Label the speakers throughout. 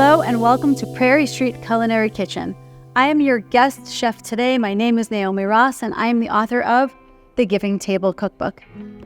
Speaker 1: Hello and welcome to Prairie Street Culinary Kitchen. I am your guest chef today. My name is Naomi Ross and I am the author of The Giving Table Cookbook.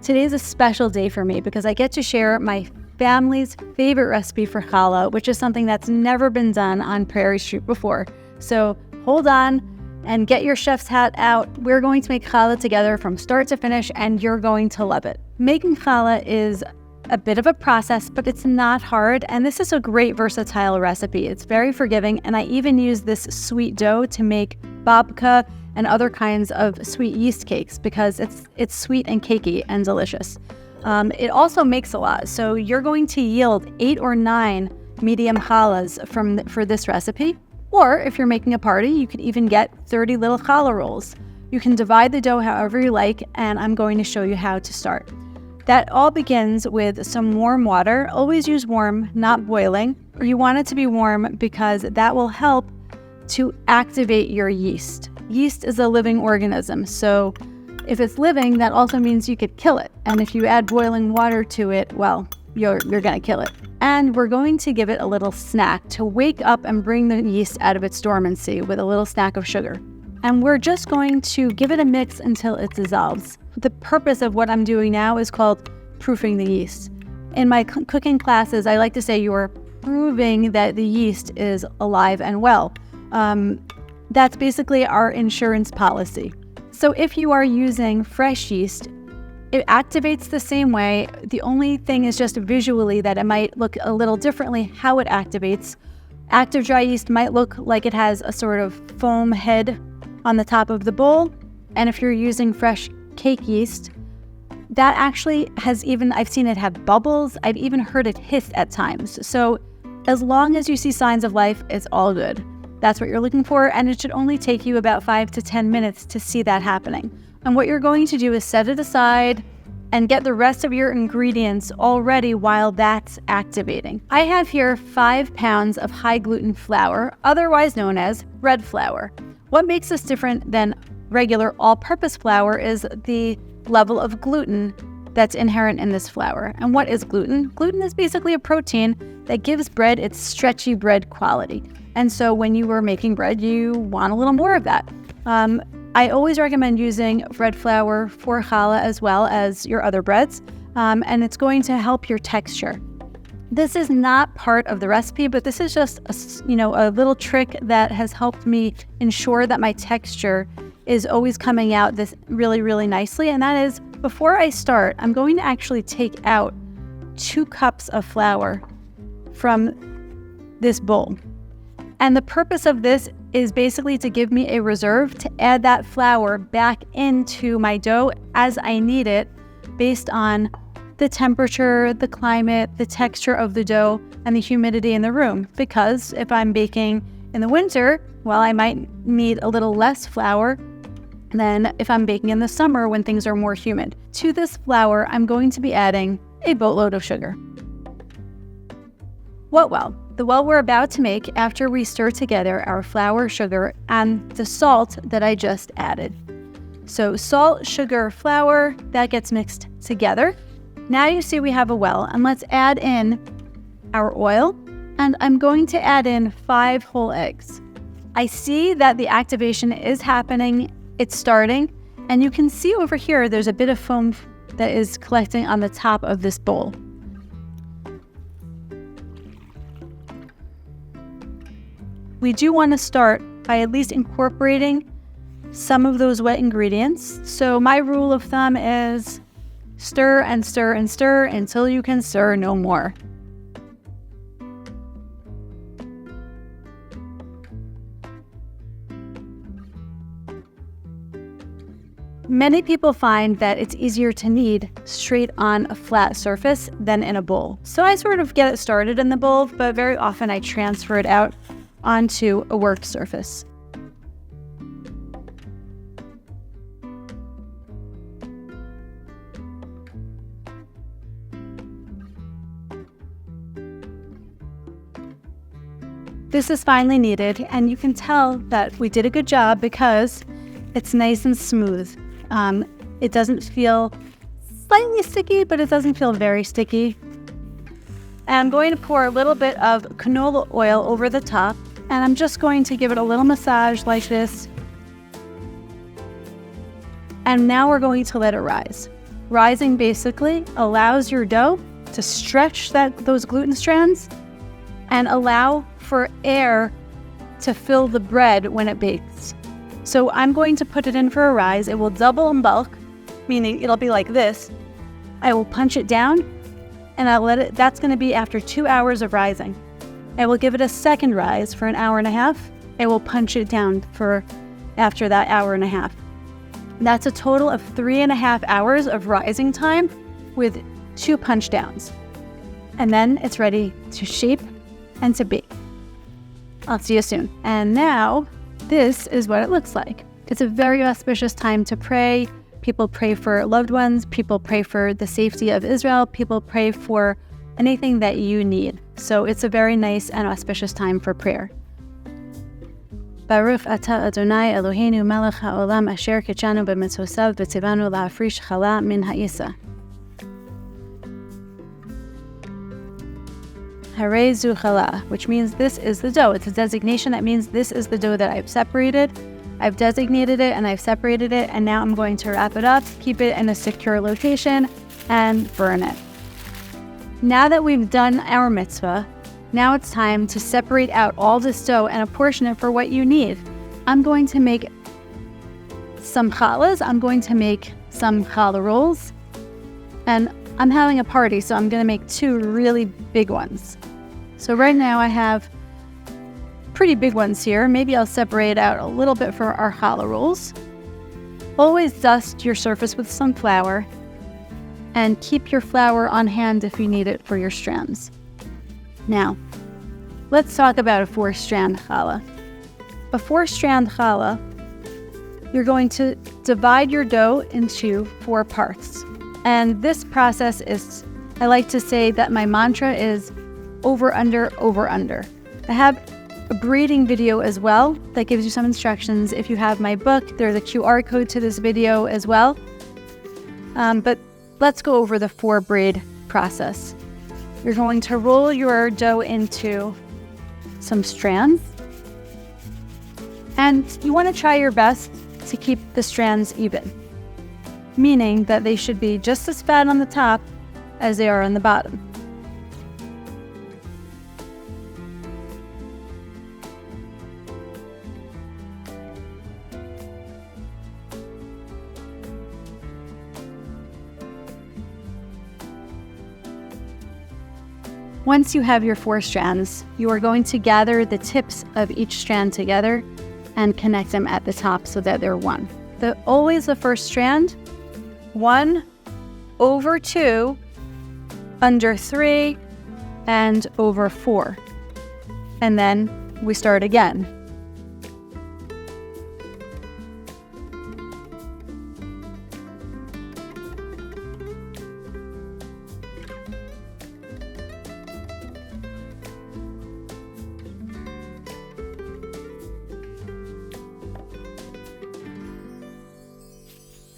Speaker 1: Today is a special day for me because I get to share my family's favorite recipe for challah, which is something that's never been done on Prairie Street before. So hold on and get your chef's hat out. We're going to make challah together from start to finish and you're going to love it. Making challah is a bit of a process, but it's not hard, and this is a great versatile recipe. It's very forgiving, and I even use this sweet dough to make babka and other kinds of sweet yeast cakes because it's sweet and cakey and delicious. It also makes a lot, so you're going to yield 8 or 9 medium challahs for this recipe, or if you're making a party, you could even get 30 little challah rolls. You can divide the dough however you like, and I'm going to show you how to start. That all begins with some warm water. Always use warm, not boiling. Or you want it to be warm because that will help to activate your yeast. Yeast is a living organism, so if it's living, that also means you could kill it. And if you add boiling water to it, well, you're gonna kill it. And we're going to give it a little snack to wake up and bring the yeast out of its dormancy with a little snack of sugar. And we're just going to give it a mix until it dissolves. The purpose of what I'm doing now is called proofing the yeast. In my cooking classes, I like to say you are proving that the yeast is alive and well. That's basically our insurance policy. So if you are using fresh yeast, it activates the same way. The only thing is just visually that it might look a little differently how it activates. Active dry yeast might look like it has a sort of foam head on the top of the bowl. And if you're using fresh cake yeast, that actually I've seen it have bubbles. I've even heard it hiss at times. So as long as you see signs of life, it's all good. That's what you're looking for, and it should only take you about 5 to 10 minutes to see that happening. And what you're going to do is set it aside and get the rest of your ingredients all ready while that's activating. I have here 5 pounds of high-gluten flour, otherwise known as bread flour. What makes this different than regular all-purpose flour is the level of gluten that's inherent in this flour. And what is gluten? Gluten is basically a protein that gives bread its stretchy bread quality. And so when you are making bread, you want a little more of that. I always recommend using bread flour for challah as well as your other breads, and it's going to help your texture. This is not part of the recipe, but this is just a little trick that has helped me ensure that my texture is always coming out this really, really nicely. And that is, before I start, I'm going to actually take out 2 cups of flour from this bowl. And the purpose of this is basically to give me a reserve to add that flour back into my dough as I need it based on the temperature, the climate, the texture of the dough, and the humidity in the room. Because if I'm baking in the winter, well, I might need a little less flour than if I'm baking in the summer when things are more humid. To this flour, I'm going to be adding a boatload of sugar. What well? The well we're about to make after we stir together our flour, sugar, and the salt that I just added. So salt, sugar, flour, that gets mixed together. Now you see we have a well, and let's add in our oil, and I'm going to add in 5 whole eggs. I see that the activation is happening, it's starting, and you can see over here there's a bit of foam that is collecting on the top of this bowl. We do want to start by at least incorporating some of those wet ingredients. So my rule of thumb is stir and stir and stir until you can stir no more. Many people find that it's easier to knead straight on a flat surface than in a bowl. So I sort of get it started in the bowl, but very often I transfer it out onto a worked surface. This is finely kneaded, and you can tell that we did a good job because it's nice and smooth. It doesn't feel slightly sticky, but it doesn't feel very sticky. And I'm going to pour a little bit of canola oil over the top, and I'm just going to give it a little massage like this. And now we're going to let it rise. Rising basically allows your dough to stretch those gluten strands and allow for air to fill the bread when it bakes. So I'm going to put it in for a rise. It will double in bulk, meaning it'll be like this. I will punch it down and I'll let it, that's going to be after 2 hours of rising. I will give it a second rise for an hour and a half. I will punch it down for after that hour and a half. That's a total of 3.5 hours of rising time with 2 punch downs. And then it's ready to shape and to bake. I'll see you soon. And now this is what it looks like. It's a very auspicious time to pray. People pray for loved ones. People pray for the safety of Israel. People pray for anything that you need. So it's a very nice and auspicious time for prayer. Baruch atah Adonai Eloheinu melech haolam asher kitshanu b'mitzvosav v'tzivanu la'afrish challah min ha'isa. Harei zu challah, which means this is the dough. It's a designation that means this is the dough that I've separated. I've designated it and I've separated it, and now I'm going to wrap it up, keep it in a secure location, and burn it. Now that we've done our mitzvah, now it's time to separate out all this dough and apportion it for what you need. I'm going to make some challahs. I'm going to make some challah rolls. And I'm having a party, so I'm going to make 2 really big ones. So right now I have pretty big ones here. Maybe I'll separate out a little bit for our challah rolls. Always dust your surface with some flour and keep your flour on hand if you need it for your strands. Now, let's talk about a 4-strand challah. A 4-strand challah, you're going to divide your dough into 4 parts. And this process is, I like to say that my mantra is over, under, over, under. I have a braiding video as well that gives you some instructions. If you have my book, there's a QR code to this video as well. But let's go over the 4 braid process. You're going to roll your dough into some strands. And you want to try your best to keep the strands even, meaning that they should be just as fat on the top as they are on the bottom. Once you have your 4 strands, you are going to gather the tips of each strand together and connect them at the top so that they're one. Always the first strand, 1 over 2, under 3, and over 4. And then we start again.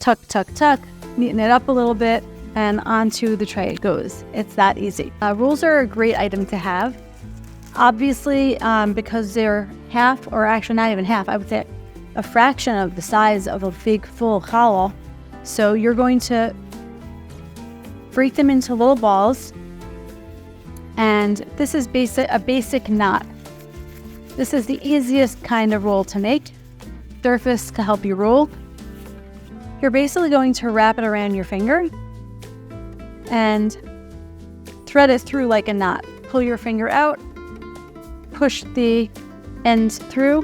Speaker 1: Tuck, tuck, tuck, neaten it up a little bit, and onto the tray it goes. It's that easy. Rolls are a great item to have. Obviously, because they're half, or actually not even half, I would say a fraction of the size of a big full challah. So you're going to break them into little balls, and this is a basic knot. This is the easiest kind of roll to make. Surface to help you roll. You're basically going to wrap it around your finger and thread it through like a knot. Pull your finger out, push the end through,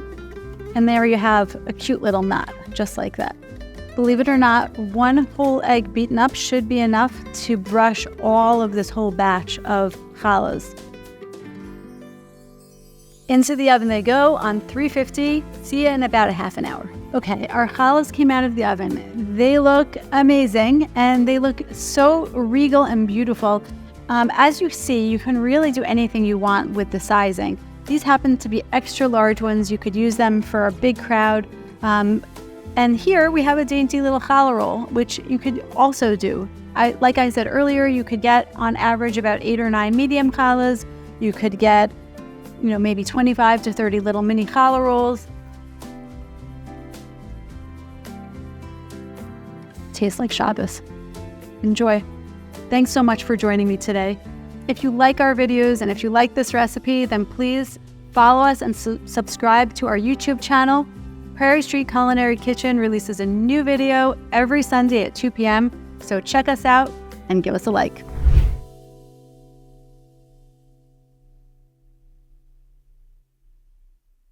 Speaker 1: and there you have a cute little knot, just like that. Believe it or not, 1 whole egg beaten up should be enough to brush all of this whole batch of challahs. Into the oven they go on 350. See you in about a half an hour. Okay, our challahs came out of the oven. They look amazing, and they look so regal and beautiful. As you see, you can really do anything you want with the sizing. These happen to be extra large ones. You could use them for a big crowd. And here we have a dainty little challah roll, which you could also do. Like I said earlier, you could get on average about 8 or 9 medium challahs. You could get, maybe 25 to 30 little mini challah rolls. Tastes like Shabbos. Enjoy. Thanks so much for joining me today. If you like our videos and if you like this recipe, then please follow us and subscribe to our YouTube channel. Prairie Street Culinary Kitchen releases a new video every Sunday at 2 p.m. So check us out and give us a like.